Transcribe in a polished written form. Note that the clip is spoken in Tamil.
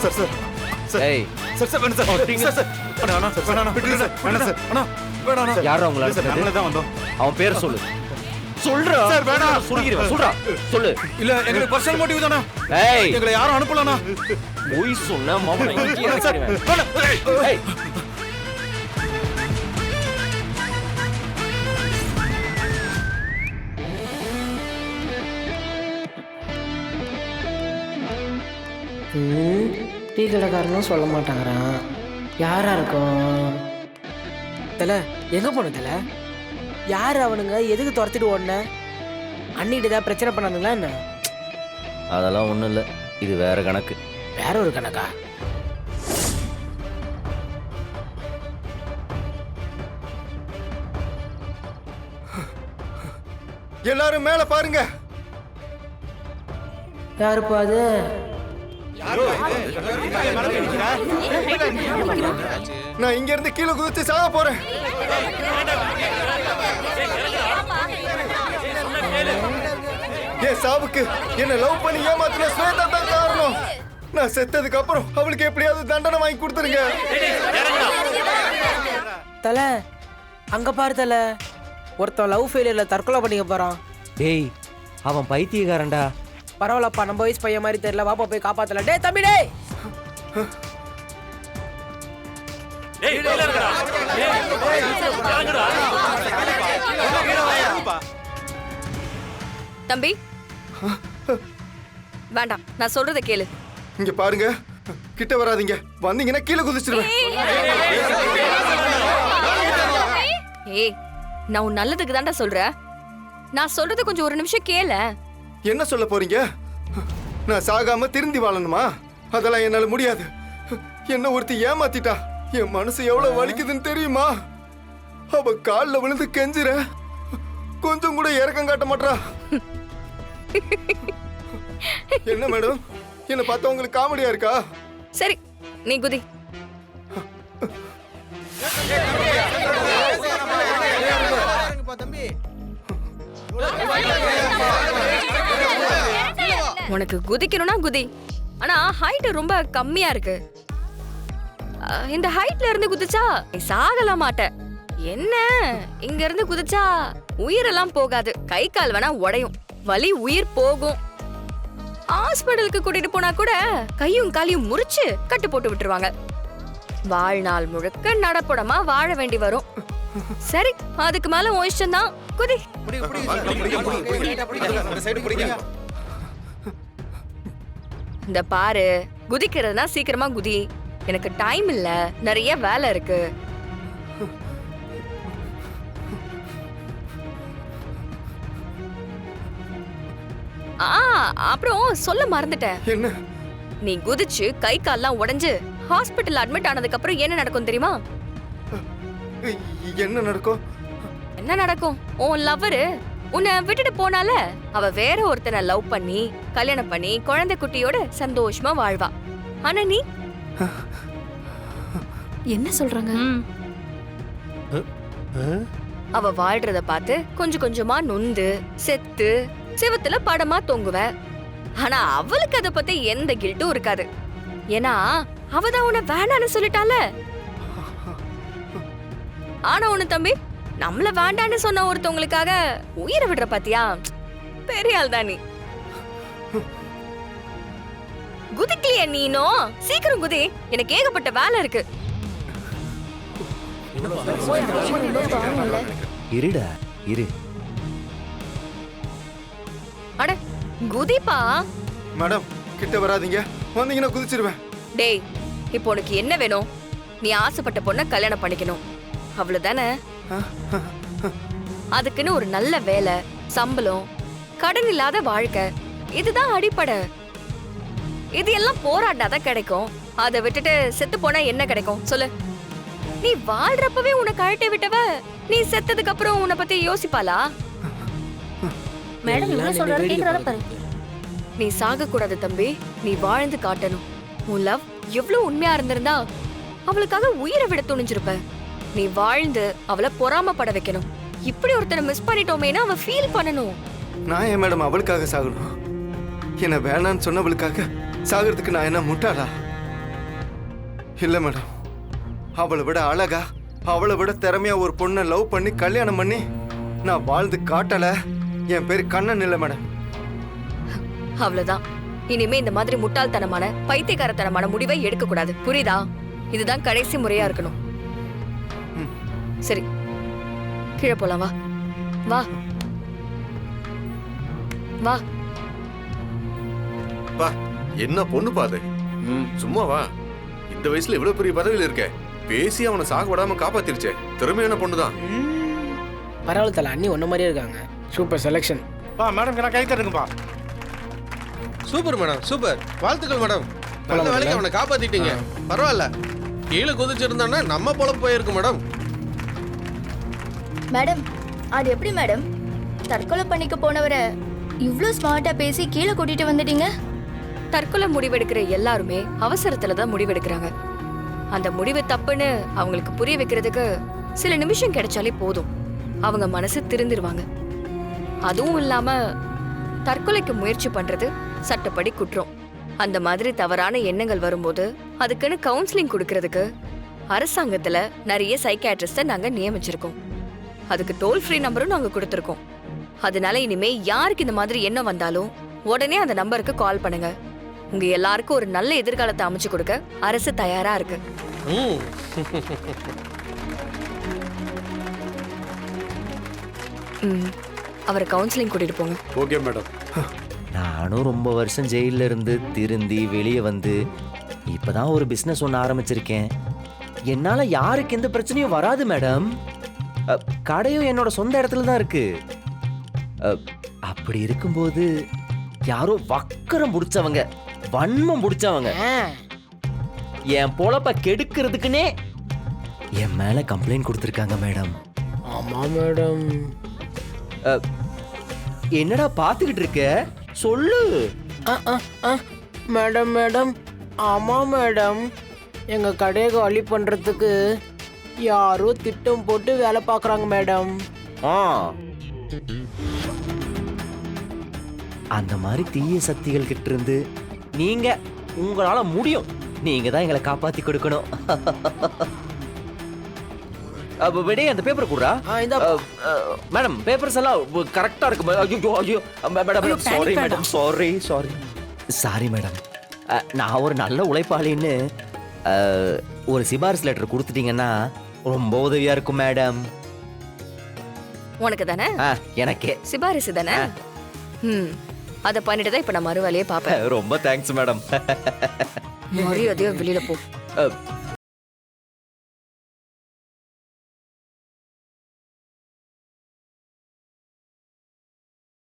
சார் சார் சார் ஏய் சார் சார் வேணும் சார் சார் சார் அண்ணா சார் வேணாம் விட்டுருங்க சார் வேணாம் சார் அண்ணா வேணாம் யாரோ உங்களை சார் நம்மளே தான் வந்தோம். அவன் பேர் சொல்லு. சொல்றா சார் வேணாம் சொல்லிக்கிறேன் சொல்றா சொல்லு. இல்ல எங்களுக்கு பர்சனல் மோட்டிவ் தானே. ஏய் எங்களை யாரும் அனுப்பலண்ணா. போய் சொன்ன மாமனை இங்கேயே சார் அடிச்சிடுவேன். வேணாம். ஏய் டீ கடைக்காரனும் சொல்ல மாட்டாங்கிறான். யாரா இருக்கும்? தல எங்க போன தல? யார் அவனுங்க? எதுக்கு துரத்திட்டு ஓடன? அண்ணிட்டு ஏதாவது பிரச்சனை பண்ணானுங்களா என்ன? அதெல்லாம் ஒண்ணும் இல்ல, இது வேற கணக்கு. வேற ஒரு கணக்கா? எல்லாரும் மேல பாருங்க. யாருப்பா அது? நான் இங்க இருந்து கீழே குதிச்சு சாக போறேன். என் சாவுக்கு என்ன லவ் பண்ணி ஏமாத்தின ஸ்வேதா தான் காரணம். நான் செத்ததுக்கு அப்புறம் அவளுக்கு எப்படியாவது தண்டனை வாங்கி கொடுத்துருங்க. தல அங்க பாரு தல, ஒருத்தன் லவ் ஃபெயிலியர்ல தற்கொலை பண்ணிக்க போறான். டேய் அவன் பைத்தியக்காரன்டா. பரவாயில்லப்பா, நம்ம வயசு பையன் மாதிரி தெரியல, வாப்பா போய் காப்பாத்தல. டேய் தம்பி டேய். தம்பி வேண்டாம், நான் சொல்றத கேளு. இங்க பாருங்க, கிட்ட வராதீங்க. வந்தீங்கன்னா கீழே குதிச்சிடுவேன். ஏய் நான் உன் நல்லதுக்கு தான்டா சொல்றேன். நான் சொல்றது கொஞ்சம் ஒரு நிமிஷம் கேளு. என்ன சொல்ல போறீங்க? நான் சாகாம திருந்தி வாழணுமா? அதெல்லாம் என்னால முடியாது. என்ன ஒருத்தி ஏமாத்திட்டா. என் மனசு எவ்வளவு வலிக்குதுன்னு தெரியுமா? அவ கால்ல விழுந்து கெஞ்சுற, கொஞ்சம் கூட இறக்கம் காட்ட மாட்டா. என்ன மேடம், என்ன பார்த்தா உங்களுக்கு காமெடியா இருக்கா? சரி நீ குதி. உனக்கு குதிக்கணும்னா குதி, ஆனா ஹைட் ரொம்ப கம்மியா இருக்கு. இந்த ஹைட்ல இருந்து குதிச்சா நீ சாகலாம் மாட்ட. என்ன இங்க இருந்து குதிச்சா உயிரெல்லாம் போகாது, கை கால் வேணா உடையும், வலி உயிர் போகும். ஹாஸ்பிடலுக்கு கூட்டிட்டு போனா கூட கையும் காலையும் முறிச்சு கட்டு போட்டு விட்டுருவாங்க. வாழ்நாள் முழுக்க நடப்படமா வாழ வேண்டி வரும். சரி அதுக்கு மேல உன் இஷ்டம் தான், குதி. இந்த பாரு, குதிக்கிறதுனா சீக்கிரமா குதி. எனக்கு டைம் இல்ல, நிறைய வேலை இருக்கு. அப்புறம் சொல்ல மறந்துட்டேன். என்ன? நீ குதிச்சு கை கால்லாம் உடைஞ்சு ஹாஸ்பிடல் அட்மிட் ஆனதுக்கு அப்புறம் என்ன நடக்கும் தெரியுமா? என்ன நடக்கும்? என்ன நடக்கும்? உன் லவ்வரு உன்னை விட்டுட்டு போனால, அவ வேற ஒருத்தனை லவ் பண்ணி கல்யாணம் பண்ணி குழந்தை குட்டியோட சந்தோஷமா வாழ்வா. ஆனா நீ என்ன சொல்றாங்க? அவ வாழ்றத பார்த்து கொஞ்சம் கொஞ்சமா நொந்து செத்து சிவத்துல படமா தொங்குவ. ஆனா அவளுக்கு அத பத்தி எந்த கில்ட்டும் இருக்காது. ஏன்னா அவதான் உன்னை வேண்டான்னு சொல்லிட்டால. ஆனா ஒண்ணு தம்பி, நம்மள வேண்டான்னு சொன்ன ஒருத்தவங்களுக்காக உயிரை விடுற பாத்தியா, பெரிய ஆள் தான் நீ. குதிக்கலையா நீனோ? சீக்கிரம் குதி, எனக்கு ஏகப்பட்ட வேலை இருக்கு. இருடா இரு. அட குதிப்பா. மேடம் கிட்ட வராதீங்க, வந்தீங்கன்னா குதிச்சிருவேன். டேய் இப்போ உனக்கு என்ன வேணும்? நீ ஆசைப்பட்ட பொண்ண கல்யாணம் பண்ணிக்கணும், அவ்வளவுதானே? அதுக்குன்னு ஒரு நல்ல வேலை, சம்பளம், கடன் இல்லாத வாழ்க்கை, இதுதான் அடிப்படை. இது எல்லாம் போராட்டாதான் கிடைக்கும். அதை விட்டுட்டு செத்து போனா என்ன கிடைக்கும் சொல்லு? நீ வாழ்றப்பவே உனக்கு கழட்டி விட்டவ நீ செத்ததுக்கு அப்புறம் உன்னை பத்தி யோசிப்பாளா? மேடம் இவ்வளவு சொல்றாரு, கேக்குறாரு பாரு. நீ சாக கூடாது தம்பி, நீ வாழ்ந்து காட்டணும். உன் லவ் எவ்வளவு உண்மையா இருந்திருந்தா அவளுக்காக உயிரை விட துணிஞ்சிருப்ப. நீ வாழ்ந்து அவளை பொறாமப்பட வைக்கணும். இப்படி ஒருத்தனை மிஸ் பண்ணிட்டோமேனா அவ ஃபீல் பண்ணணும். நான் ஏன் மேடம் அவளுக்காக சாகணும்? என்ன வேணான்னு சொன்னவளுக்காக சாகிறதுக்கு நான் என்ன முட்டாளா? இல்ல மேடம், அவளை விட அழகா, அவளை விட திறமையா ஒரு பொண்ணை லவ் பண்ணி கல்யாணம் பண்ணி நான் வாழ்ந்து காட்டல. என் பேரு கண்ணன் இல்ல மேடம். அவ்வளவுதான். இனிமே இந்த மாதிரி முட்டாள்தனமான பைத்தியக்காரத்தனமான முடிவை எடுக்க கூடாது, புரியுதா? இதுதான் கடைசி முறையா இருக்கணும். சரி, கீழே போலாம். வா வா வா. பா, என்ன பொண்ணு பாது. சும்மா வா. இந்த வயசுல இவ்வளவு பெரிய பதவியில இருக்க, பேசி அவனை சாக விடாம காப்பாத்திருச்சே. திறமையான பொண்ணுதான். பரவாயில்ல தல, அண்ணி ஒன்ன மாதிரியே இருக்காங்க. Super selection. பா மேடம், நான் கை தட்டுங்கப்பா. Super madam, super. வாழ்த்துக்கள் மேடம். நல்ல வேலைக்கு அவனை காப்பாத்திட்டீங்க. பரவாயில்ல, கீழே குதிச்சிருந்தான்னா நம்ம பொழப்பு போயிருக்கு மேடம். மேடம், அது எப்படி மேடம்? தற்கொலை பண்ணிக்க போனவரை இவ்ளோ ஸ்மார்ட்டா பேசி கீழே கூட்டிட்டு வந்துட்டீங்க. தற்கொலை முடிவெடுக்கிற எல்லாருமே அவசரத்துல தான் முடிவெடுக்கிறாங்க. அந்த முடிவு தப்புன்னு அவங்களுக்கு புரிய வைக்கிறதுக்கு சில நிமிஷம் கிடைச்சாலே போதும். அவங்க மனசு திருந்திருவாங்க. அதுவும் இல்லாம தற்கொலைக்கு முயற்சி பண்றது சட்டப்படி குற்றம். அந்த மாதிரி தவறான எண்ணங்கள் வரும்போது அதுக்குன்னு கவுன்சிலிங் கொடுக்கறதுக்கு அரசாங்கத்துல நிறைய சைக்காட்ரிஸ்ட நாங்க நியமிச்சிருக்கோம். அதுக்கு டோல் ஃப்ரீ நம்பரும் நாங்க கொடுத்துருக்கோம். அதனால இனிமே யாருக்கு இந்த மாதிரி எண்ணம் வந்தாலும் உடனே அந்த நம்பருக்கு கால் பண்ணுங்க. உங்க எல்லாருக்கும் ஒரு நல்ல எதிர்காலத்தை அமைச்சு கொடுக்க அரசு தயாரா இருக்கு. அவரை கவுன்சிலிங் கூட்டிட்டு போங்க. Okay madam. நானும் ரொம்ப வருஷம் ஜெயிலில் இருந்து திருந்தி வெளியே வந்து இப்பதான் ஒரு பிஸ்னஸ் ஒன்று ஆரம்பிச்சிருக்கேன். என்னால் யாருக்கு எந்த பிரச்சனையும் வராது மேடம். கடையும் என்னோட சொந்த இடத்துல தான் இருக்கு. அப்படி இருக்கும்போது யாரோ வக்கரம் பிடிச்சவங்க, வன்மம் பிடிச்சவங்க என் பொழப்ப கெடுக்கிறதுக்குன்னே என் மேல கம்ப்ளைண்ட் கொடுத்துருக்காங்க மேடம். ஆமா மேடம். என்னடா பாத்துக்கிட்டு இருக்க, சொல்லு. மேடம் மேடம், ஆமா மேடம், எங்க கடையை காலி பண்றதுக்கு யாரோ திட்டம் போட்டு வேலை பார்க்குறாங்க மேடம். அந்த மாதிரி தீய சக்திகள் கிட்ட இருந்து நீங்க உங்களால முடியும். நீங்க தான் எங்களை காப்பாத்தி கொடுக்கணும். விடே அந்த பேப்பர் கூடா. மேடம், பேப்பர்ஸ் எல்லாம் கரெக்டா இருக்கு. ஐயோ ஐயோ madam, sorry madam, sorry sorry sorry madam. நான் ஒரு நல்ல உழைப்பாளின்னு ஒரு சிபாரிசு லெட்டர் கொடுத்துட்டீங்கன்னா ரொம்ப உதவியா இருக்கும் மேடம். உனக்கு தானே? எனக்கே சிபாரிசு தானே? அதை பண்ணிட்டு தான் இப்ப நான் மறுவேலையே பாப்பேன். ரொம்ப தேங்க்ஸ் மேடம். மரியாதையா வெளியில போ.